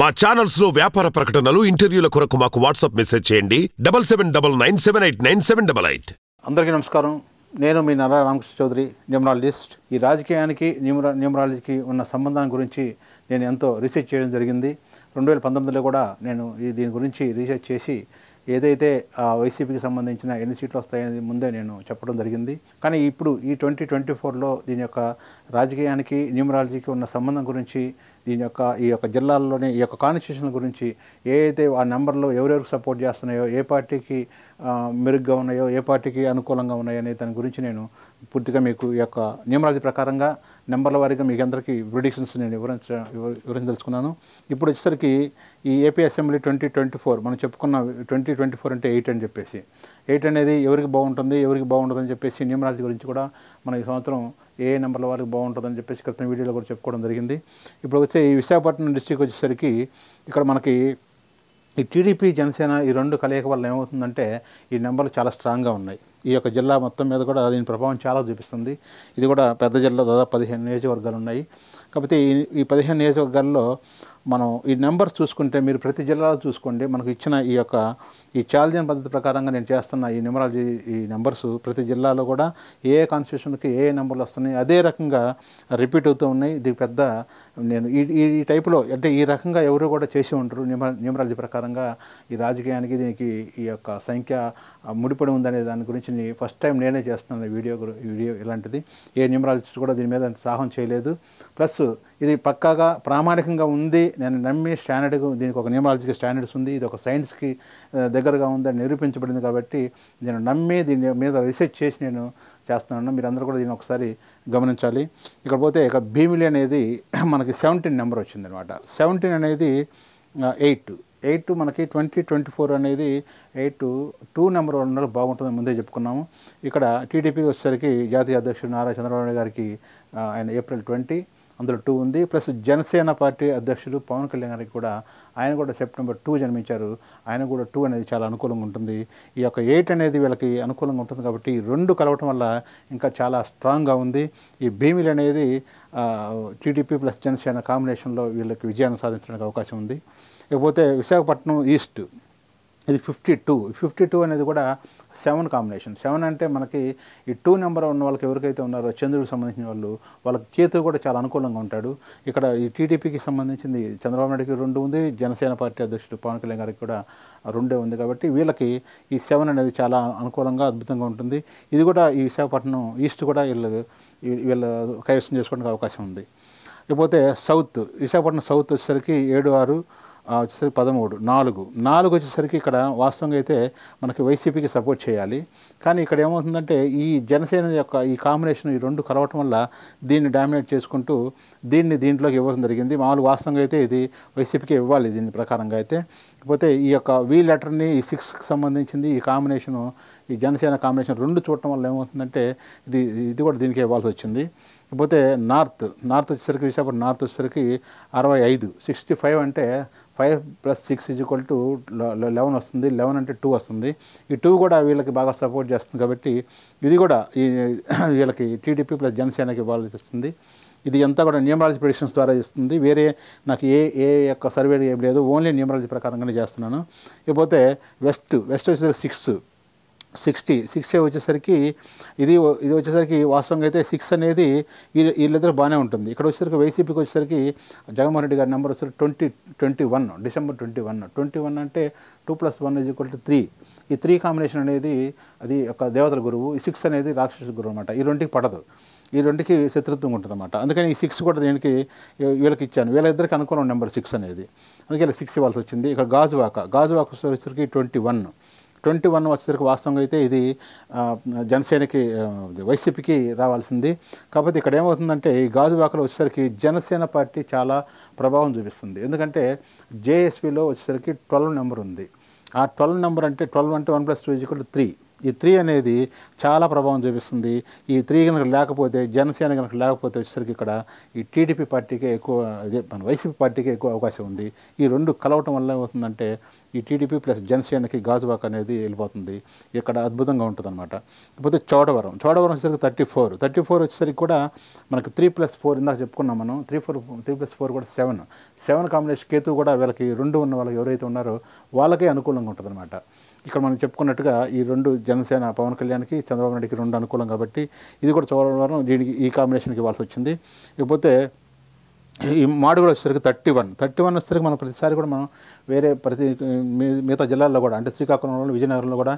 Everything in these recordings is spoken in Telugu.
మా ఛానల్స్ లో వ్యాపార ప్రకటనలు, ఇంటర్వ్యూల కొరకు మాకు వాట్సాప్ మెసేజ్ చేయండి 7799978978. అందరికీ నమస్కారం. నేను మీ నల్ల రామకృష్ణ చౌదరి, న్యూమరాలజిస్ట్. ఈ రాజకీయానికి న్యూమరాలజీకి ఉన్న సంబంధాన్ని గురించి నేను ఎంతో రీసెర్చ్ చేయడం జరిగింది. 2019లో కూడా నేను దీని గురించి రీసెర్చ్ చేసి ఏదైతే వైసీపీకి సంబంధించిన ఎన్ని సీట్లు వస్తాయనేది ముందే నేను చెప్పడం జరిగింది. కానీ ఇప్పుడు ఈ 2024లో దీని యొక్క రాజకీయానికి న్యూమరాలజీకి ఉన్న సంబంధం గురించి, ఈ యొక్క జిల్లాల్లోని ఈ యొక్క కాన్స్టిట్యూషన్ గురించి, ఏదైతే ఆ నెంబర్లో ఎవరెవరికి సపోర్ట్ చేస్తున్నాయో, ఏ పార్టీకి మెరుగ్గా ఉన్నాయో, ఏ పార్టీకి అనుకూలంగా ఉన్నాయో అనే దాని గురించి నేను పూర్తిగా మీకు ఈ యొక్క న్యూమరాలజీ ప్రకారంగా నెంబర్ల వారీగా మీకు అందరికీ ప్రిడిక్షన్స్ నేను వివరించదలుచుకున్నాను. ఇప్పుడు వచ్చేసరికి ఈ ఏపీ అసెంబ్లీ 2024 మనం చెప్పుకున్న 2024 అంటే 8 అని చెప్పేసి, 8 అనేది ఎవరికి బాగుంటుంది, ఎవరికి బాగుంటుందని చెప్పేసి న్యూమరాలజీ గురించి కూడా మనం ఈ సంవత్సరం ఏ నెంబర్ల వారికి బాగుంటుందని చెప్పేసి క్రితం వీడియోలో కూడా చెప్పుకోవడం జరిగింది. ఇప్పుడు వచ్చే ఈ విశాఖపట్నం డిస్ట్రిక్ట్ వచ్చేసరికి ఇక్కడ మనకి ఈ టీడీపీ, జనసేన ఈ రెండు కలయిక వల్ల ఏమవుతుందంటే ఈ నెంబర్లు చాలా స్ట్రాంగ్గా ఉన్నాయి. ఈ యొక్క జిల్లా మొత్తం మీద కూడా దీని ప్రభావం చాలా చూపిస్తుంది. ఇది కూడా పెద్ద జిల్లా, దాదాపు 15 నియోజకవర్గాలు ఉన్నాయి. కాకపోతే ఈ 15 నియోజకవర్గాల్లో మనం ఈ నెంబర్స్ చూసుకుంటే, మీరు ప్రతి జిల్లాలో చూసుకోండి, మనకు ఇచ్చిన ఈ ఛాలెంజ్ పద్ధతి ప్రకారంగా నేను చేస్తున్న ఈ న్యూమరాలజీ ఈ నెంబర్స్ ప్రతి జిల్లాలో కూడా ఏ కాన్స్టిట్యూషన్కి ఏ నెంబర్లు వస్తున్నాయి అదే రకంగా రిపీట్ అవుతూ ఉన్నాయి. ఇది పెద్ద నేను ఈ టైపులో అంటే ఈ రకంగా ఎవరు కూడా చేసి ఉంటారు. న్యూమరాలజీ ప్రకారంగా ఈ రాజకీయానికి దీనికి ఈ యొక్క సంఖ్య ముడిపడి ఉందనే దాని గురించి ఫస్ట్ టైం నేనే చేస్తున్నాను వీడియో ఇలాంటిది. ఏ న్యూమరాలజిస్ట్ కూడా దీని మీద అంత సాహం చేయలేదు. ప్లస్ ఇది పక్కాగా ప్రామాణికంగా ఉంది, నేను నమ్మి స్టాండర్డ్, దీనికి ఒక న్యూమరాలజీకి స్టాండర్డ్స్ ఉంది, ఇది ఒక సైన్స్కి దగ్గరగా ఉందని నిరూపించబడింది. కాబట్టి నేను నమ్మి దీని మీద రీసెర్చ్ చేసి నేను చేస్తున్నాను. మీరు అందరూ కూడా దీన్ని ఒకసారి గమనించాలి. ఇక్కడ పోతే ఇక భీమిలి అనేది మనకి 17 నెంబర్ వచ్చింది అనమాట. 17 అనేది 8 మనకి 2024 అనేది 2 నెంబర్ ఉండడం బాగుంటుందని ముందే చెప్పుకున్నాము. ఇక్కడ టీడీపీ వచ్చేసరికి జాతీయ అధ్యక్షుడు నారా చంద్రబాబు నాయుడు గారికి ఆయన April 20 అందులో 2 ఉంది. ప్లస్ జనసేన పార్టీ అధ్యక్షుడు పవన్ కళ్యాణ్ గారికి కూడా ఆయన కూడా September 2 జన్మించారు. ఆయన కూడా 2 అనేది చాలా అనుకూలంగా ఉంటుంది. ఈ యొక్క 8 అనేది వీళ్ళకి అనుకూలంగా ఉంటుంది. కాబట్టి ఈ రెండు కలవటం వల్ల ఇంకా చాలా స్ట్రాంగ్గా ఉంది. ఈ భీమిలి అనేది టీడీపీ ప్లస్ జనసేన కాంబినేషన్లో వీళ్ళకి విజయాన్ని సాధించడానికి అవకాశం ఉంది. ఇకపోతే విశాఖపట్నం ఈస్ట్ ఇది 52 అనేది కూడా 7 కాంబినేషన్. 7 అంటే మనకి ఈ 2 నెంబర్ ఉన్న వాళ్ళకి ఎవరికైతే ఉన్నారో చంద్రుడికి సంబంధించిన వాళ్ళకి కేతు కూడా చాలా అనుకూలంగా ఉంటాడు. ఇక్కడ ఈ టీడీపీకి సంబంధించింది చంద్రబాబు నాయుడుకి 2 ఉంది, జనసేన పార్టీ అధ్యక్షుడు పవన్ కళ్యాణ్ గారికి కూడా 2 ఉంది. కాబట్టి వీళ్ళకి ఈ 7 అనేది చాలా అనుకూలంగా అద్భుతంగా ఉంటుంది. ఇది కూడా ఈ విశాఖపట్నం ఈస్ట్ కూడా వీళ్ళు కైవసం చేసుకోవడానికి అవకాశం ఉంది. ఇకపోతే సౌత్ విశాఖపట్నం సౌత్ వచ్చేసరికి 7, 6 వచ్చేసరికి 13, 4 వచ్చేసరికి ఇక్కడ వాస్తవంగా అయితే మనకి వైసీపీకి సపోర్ట్ చేయాలి. కానీ ఇక్కడ ఏమవుతుందంటే ఈ జనసేన యొక్క ఈ కాంబినేషన్ ఈ రెండు కలవటం వల్ల దీన్ని డామినేట్ చేసుకుంటూ దీంట్లోకి ఇవ్వడం జరిగింది. మామూలు వాస్తవంగా అయితే ఇది వైసీపీకి ఇవ్వాలి దీని ప్రకారంగా అయితే. కాకపోతే ఈ యొక్క వి లెటర్ని ఈ 6కి సంబంధించింది ఈ కాంబినేషను, ఈ జనసేన కాంబినేషన్ 2 చూడటం వల్ల ఏమవుతుందంటే ఇది కూడా దీనికి ఇవ్వాల్సి వచ్చింది. ఇకపోతే నార్త్ వచ్చేసరికి విశాఖపట్నం నార్త్ వచ్చేసరికి 65, 65 అంటే 5 + 6 = 11 వస్తుంది. 11 అంటే 2 వస్తుంది. ఈ 2 కూడా వీళ్ళకి బాగా సపోర్ట్ చేస్తుంది. కాబట్టి ఇది కూడా వీళ్ళకి టీడీపీ ప్లస్ జనసేనకి ఇవ్వాల్సి వస్తుంది. ఇది అంతా కూడా న్యూమరాలజీ ప్రెడిక్షన్స్ ద్వారా ఇస్తుంది. వేరే నాకు ఏ యొక్క సర్వే ఏం లేదు, ఓన్లీ న్యూమరాలజీ ప్రకారంగానే చేస్తున్నాను. ఇకపోతే వెస్ట్ వచ్చేసరికి 60 వచ్చేసరికి ఇది వచ్చేసరికి వాస్తవంగా అయితే 6 అనేది వీళ్ళిద్దరు బాగానే ఉంటుంది. ఇక్కడ వచ్చేసరికి వైసీపీకి వచ్చేసరికి జగన్మోహన్ రెడ్డి గారి నెంబర్ వచ్చేసరికి 2021 డిసెంబర్ 21 అంటే 2 + 1 = 3. ఈ 3 కాంబినేషన్ అనేది అది ఒక దేవతల గురువు, ఈ 6 అనేది రాక్షస గురువు అనమాట. ఈ రెండుకి పడదు, ఈ రెండుకి శత్రుత్వం ఉంటుంది అన్నమాట. అందుకని ఈ 6 కూడా దీనికి వీళ్ళకి ఇచ్చాను. వీళ్ళిద్దరికి అనుకూలం నెంబర్ 6 అనేది, అందుకే 6 ఇవ్వాల్సి వచ్చింది. ఇక్కడ గాజువాక వచ్చేసరికి 21 వచ్చేసరికి వాస్తవంగా అయితే ఇది జనసేనకి వైసీపీకి రావాల్సింది. కాకపోతే ఇక్కడ ఏమవుతుందంటే ఈ గాజువాకలో వచ్చేసరికి జనసేన పార్టీ చాలా ప్రభావం చూపిస్తుంది. ఎందుకంటే జేఎస్పీలో వచ్చేసరికి 12 నెంబర్ ఉంది. ఆ 12 నెంబర్ అంటే 12 అంటే 1 + 2 = 3. ఈ 3 అనేది చాలా ప్రభావం చూపిస్తుంది. ఈ 3 కనుక లేకపోతే, జనసేన కనుక లేకపోతే వచ్చేసరికి ఇక్కడ ఈ టీడీపీ పార్టీకే ఎక్కువ, మన వైసీపీ పార్టీకే ఎక్కువ అవకాశం ఉంది. ఈ రెండు కలవటం వల్ల ఏమవుతుందంటే ఈ టీడీపీ ప్లస్ జనసేనకి గాజువాక అనేది వెళ్ళిపోతుంది. ఇక్కడ అద్భుతంగా ఉంటుందన్నమాట. ఇకపోతే చోడవరం వచ్చేసరికి 34 వచ్చేసరికి కూడా మనకి 3+4 ఇందాక చెప్పుకున్నాం మనం. 3+4 కూడా 7 కాంబినేషన్. కేతు కూడా వీళ్ళకి 2 ఉన్న వాళ్ళకి ఎవరైతే ఉన్నారో వాళ్ళకే అనుకూలంగా ఉంటుందన్నమాట. ఇక్కడ మనం చెప్పుకున్నట్టుగా ఈ 2 జనసేన పవన్ కళ్యాణ్కి చంద్రబాబు నాయుడుకి 2 అనుకూలం కాబట్టి ఇది కూడా చోడవరం దీనికి ఈ కాంబినేషన్కి ఇవ్వాల్సి వచ్చింది. ఇకపోతే ఈ మాడుగుల వచ్చేసరికి 31 వచ్చేసరికి మనం ప్రతిసారి కూడా మనం వేరే మిగతా జిల్లాల్లో కూడా అంటే శ్రీకాకుళంలో విజయనగరంలో కూడా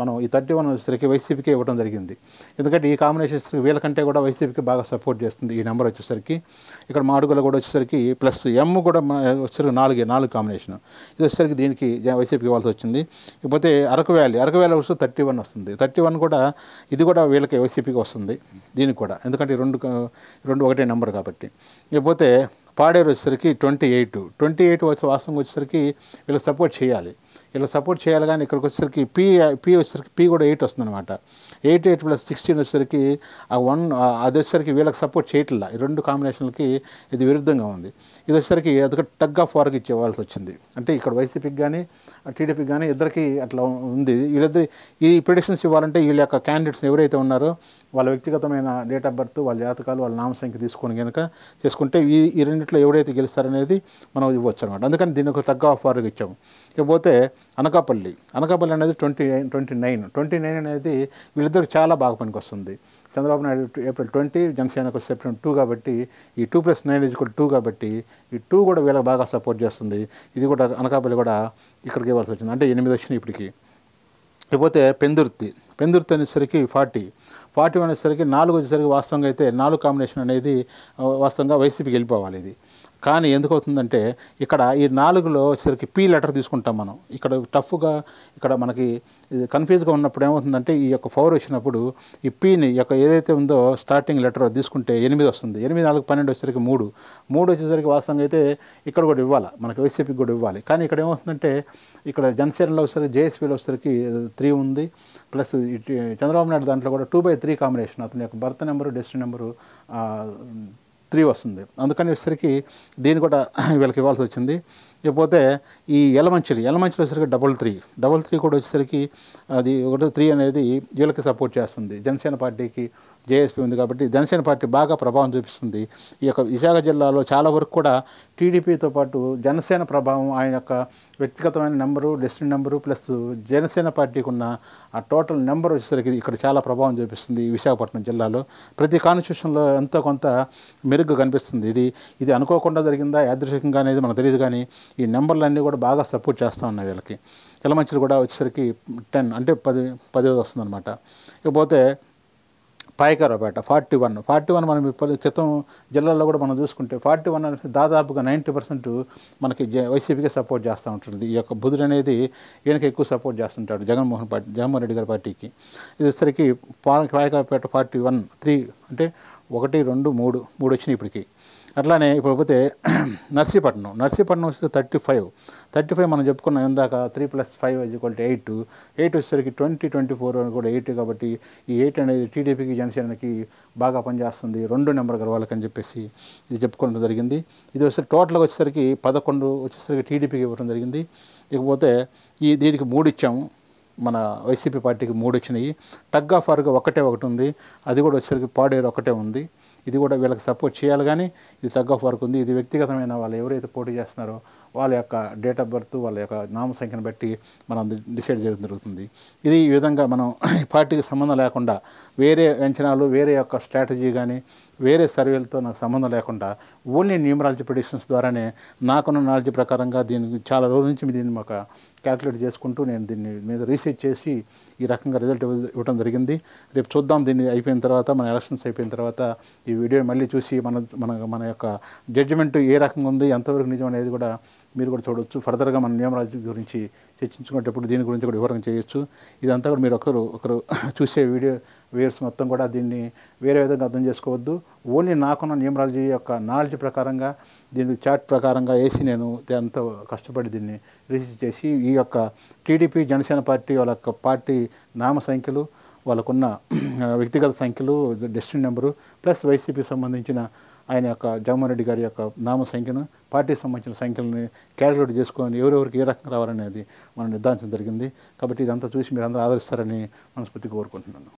మనం ఈ 31 వచ్చేసరికి వైసీపీకి ఇవ్వడం జరిగింది. ఎందుకంటే ఈ కాంబినేషన్ వీళ్ళకంటే కూడా వైసీపీకి బాగా సపోర్ట్ చేస్తుంది ఈ నెంబర్ వచ్చేసరికి. ఇక్కడ మాడుగుల కూడా వచ్చేసరికి ప్లస్ ఎమ్ కూడా వచ్చేసరికి 4 కాంబినేషన్. ఇది వచ్చేసరికి దీనికి వైసీపీకి ఇవ్వాల్సి వచ్చింది. ఇకపోతే అరకు వ్యాలీ వచ్చి 31 వస్తుంది. 31 కూడా ఇది కూడా వీళ్ళకి వైసీపీకి వస్తుంది దీనికి కూడా, ఎందుకంటే రెండు ఒకటే నెంబర్ కాబట్టి. ఇకపోతే పాడేరు వచ్చేసరికి 28 వాస్తవంగా వచ్చేసరికి వీళ్ళకి సపోర్ట్ చేయాలి. కానీ ఇక్కడికి వచ్చేసరికి పీ వచ్చేసరికి పీ కూడా 8 వస్తుంది అనమాట. 8 + 16 వచ్చేసరికి అది వచ్చేసరికి వీళ్ళకి సపోర్ట్ చేయట్లా. ఈ 2 కాంబినేషన్లకి ఇది విరుద్ధంగా ఉంది. ఇది వచ్చేసరికి అది టగ్ ఆఫ్ వార్కి ఇచ్చేవాల్సి వచ్చింది. అంటే ఇక్కడ వైసీపీకి కానీ టీడీపీకి కానీ ఇద్దరికి అట్లా ఉంది. వీళ్ళిద్దరి ఈ ప్రిడిక్షన్స్ ఇవ్వాలంటే వీళ్ళ యొక్క క్యాండిడేట్స్ ఎవరైతే ఉన్నారో వాళ్ళ వ్యక్తిగతమైన డేట్ ఆఫ్ బర్త్, వాళ్ళ జాతకాలు, వాళ్ళ నామ సంఖ్య తీసుకొని కనుక చేసుకుంటే ఈ రెండిట్లో ఎవరైతే గెలుస్తారనేది మనం ఇవ్వచ్చు అనమాట. అందుకని దీన్ని ఒక టగ్ ఆఫ్ వార్కి ఇచ్చాము. ఇకపోతే అనకాపల్లి అనేది 29 అనేది వీళ్ళిద్దరికి చాలా బాగా పనికి వస్తుంది. చంద్రబాబు నాయుడు April 20, జనసేనకు September 2 కాబట్టి ఈ 2+9 = 2 కాబట్టి ఈ 2 కూడా వీళ్ళకి బాగా సపోర్ట్ చేస్తుంది. ఇది కూడా అనకాపల్లి కూడా ఇక్కడికి ఇవ్వాల్సి వచ్చింది. అంటే 8 వచ్చినాయి ఇప్పటికి. ఇకపోతే పెందుర్తి అనేసరికి 40 అనేసరికి 4 వచ్చేసరికి వాస్తవంగా అయితే 4 కాంబినేషన్ అనేది వాస్తవంగా వైసీపీకి వెళ్ళిపోవాలి. ఇది కానీ ఎందుకు అవుతుందంటే ఇక్కడ ఈ 4లో వచ్చేసరికి పీ లెటర్ తీసుకుంటాం మనం. ఇక్కడ టఫ్గా ఇక్కడ మనకి కన్ఫ్యూజ్గా ఉన్నప్పుడు ఏమవుతుందంటే ఈ యొక్క 4 వచ్చినప్పుడు ఈ పీని యొక్క ఏదైతే ఉందో స్టార్టింగ్ లెటర్ తీసుకుంటే 8 వస్తుంది. 8, 4, 12 వచ్చేసరికి 3 వచ్చేసరికి వాస్తవంగా అయితే ఇక్కడ కూడా ఇవ్వాలి, మనకి వైసీపీకి కూడా ఇవ్వాలి. కానీ ఇక్కడ ఏమవుతుందంటే ఇక్కడ జనసేనలో వచ్చేసరికి జేఎస్పీలో వచ్చేసరికి 3 ఉంది. ప్లస్ చంద్రబాబు నాయుడు దాంట్లో కూడా 2/3 కాంబినేషన్. అతని యొక్క బర్త్ నెంబరు, డెస్టినీ నెంబరు 3 వస్తుంది. అందుకని వచ్చేసరికి దీన్ని కూడా వీళ్ళకి ఇవ్వాల్సి వచ్చింది. ఇకపోతే ఈ యలమంచిలి వచ్చేసరికి 33 కూడా వచ్చేసరికి అది 3 అనేది వీళ్ళకి సపోర్ట్ చేస్తుంది. జనసేన పార్టీకి జేఎస్పీ ఉంది కాబట్టి జనసేన పార్టీ బాగా ప్రభావం చూపిస్తుంది. ఈ యొక్క విశాఖ జిల్లాలో చాలా వరకు కూడా టీడీపీతో పాటు జనసేన ప్రభావం, ఆయన యొక్క వ్యక్తిగతమైన number, destiny number plus Janasena పార్టీకి ఉన్న ఆ టోటల్ నెంబర్ వచ్చేసరికి ఇక్కడ చాలా ప్రభావం చూపిస్తుంది. ఈ విశాఖపట్నం జిల్లాలో ప్రతి కాన్స్టిట్యూషన్లో ఎంతో కొంత మెరుగ్గా కనిపిస్తుంది. ఇది అనుకోకుండా జరిగిందా, యాదృచ్ఛికంగా అనేది మనకు తెలియదు. కానీ ఈ నెంబర్లన్నీ కూడా బాగా సపోర్ట్ చేస్తూ ఉన్నాయి వీళ్ళకి. యలమంచిలి కూడా వచ్చేసరికి 10 అంటే 10 వస్తుంది అనమాట. ఇకపోతే పాయకరావుపేట 41 మనం ఇప్పుడు క్రితం జిల్లాల్లో కూడా మనం చూసుకుంటే 41 అనేది దాదాపుగా 90% మనకి వైసీపీకి సపోర్ట్ చేస్తూ ఉంటుంది. ఈ యొక్క బుధుడు అనేది ఈయనకి ఎక్కువ సపోర్ట్ చేస్తుంటాడు జగన్మోహన్ రెడ్డి గారి పార్టీకి. ఇది వచ్చేసరికి పాయకరావుపేట 41, 3 అంటే 1, 2, 3 వచ్చినాయి ఇప్పటికి. అట్లానే ఇప్పుడు పోతే నర్సీపట్నం వచ్చేసి 35 మనం చెప్పుకున్నాం ఇందాక. 3+5 = 8 వచ్చేసరికి 2024 కూడా 8 కాబట్టి ఈ 8 అనేది టీడీపీకి జనసేనకి బాగా పనిచేస్తుంది. 2 నెంబర్ గెలవాలని చెప్పేసి ఇది చెప్పుకోవడం జరిగింది. ఇది వచ్చేసరికి టోటల్గా వచ్చేసరికి 11 వచ్చేసరికి టీడీపీకి ఇవ్వడం జరిగింది. ఇకపోతే దీనికి 3 ఇచ్చాము. మన వైసీపీ పార్టీకి 3 వచ్చినాయి. టగ్ ఆఫ్ వార్గా ఒకటి ఉంది. అది కూడా వచ్చేసరికి పాడేరు ఒకటే ఉంది. ఇది కూడా వీళ్ళకి సపోర్ట్ చేయాలి. కానీ ఇది టగ్ ఆఫ్ వార్క్ ఉంది. ఇది వ్యక్తిగతమైన వాళ్ళు ఎవరైతే పోటీ చేస్తున్నారో వాళ్ళ యొక్క డేట్ ఆఫ్ బర్త్, వాళ్ళ యొక్క నామ సంఖ్యను బట్టి మనం డిసైడ్ చేయడం జరుగుతుంది. ఇది ఈ విధంగా మనం పార్టీకి సంబంధం లేకుండా వేరే అంచనాలు, వేరే యొక్క స్ట్రాటజీ కానీ వేరే సర్వేలతో నాకు సంబంధం లేకుండా ఓన్లీ న్యూమరాలజీ ప్రెడిక్షన్స్ ద్వారానే నాకున్న నాలెడ్జ్ ప్రకారంగా దీనికి చాలా రోజుల నుంచి దీన్ని మాకు క్యాల్కులేట్ చేసుకుంటూ నేను దీన్ని మీద రీసెర్చ్ చేసి ఈ రకంగా రిజల్ట్ ఇవ్వడం జరిగింది. రేపు చూద్దాం దీన్ని అయిపోయిన తర్వాత, మన ఎలక్షన్స్ అయిపోయిన తర్వాత ఈ వీడియో మళ్ళీ చూసి మన యొక్క జడ్జిమెంట్ ఏ రకంగా ఉంది, ఎంతవరకు నిజం అనేది కూడా మీరు కూడా చూడవచ్చు. ఫర్దర్గా మన న్యూమరాలజీ గురించి చర్చించుకునేటప్పుడు దీని గురించి కూడా వివరంగా చేయొచ్చు. ఇదంతా కూడా మీరు ఒకరు చూసే వ్యూయర్స్ మొత్తం కూడా దీన్ని వేరే విధంగా అర్థం చేసుకోవద్దు. ఓన్లీ నాకున్న న్యూమరాలజీ యొక్క నాలెడ్జ్ ప్రకారంగా దీని చార్ట్ ప్రకారంగా వేసి నేను ఎంతో కష్టపడి దీన్ని రీసెర్చ్ చేసి ఈ యొక్క టీడీపీ జనసేన పార్టీ వాళ్ళ యొక్క పార్టీ నామ సంఖ్యలు, వాళ్ళకున్న వ్యక్తిగత సంఖ్యలు, డెస్టినీ నెంబరు ప్లస్ వైసీపీ సంబంధించిన ఆయన యొక్క జగన్మోహన్ రెడ్డి గారి యొక్క నామ సంఖ్యను, పార్టీకి సంబంధించిన సంఖ్యలని క్యాలిక్యులేట్ చేసుకొని ఎవరెవరికి ఏ రకంగా రావాలనేది మనం నిర్ధారించడం జరిగింది. కాబట్టి ఇదంతా చూసి మీరు అందరూ ఆదరిస్తారని మనస్ఫూర్తిగా కోరుకుంటున్నాను.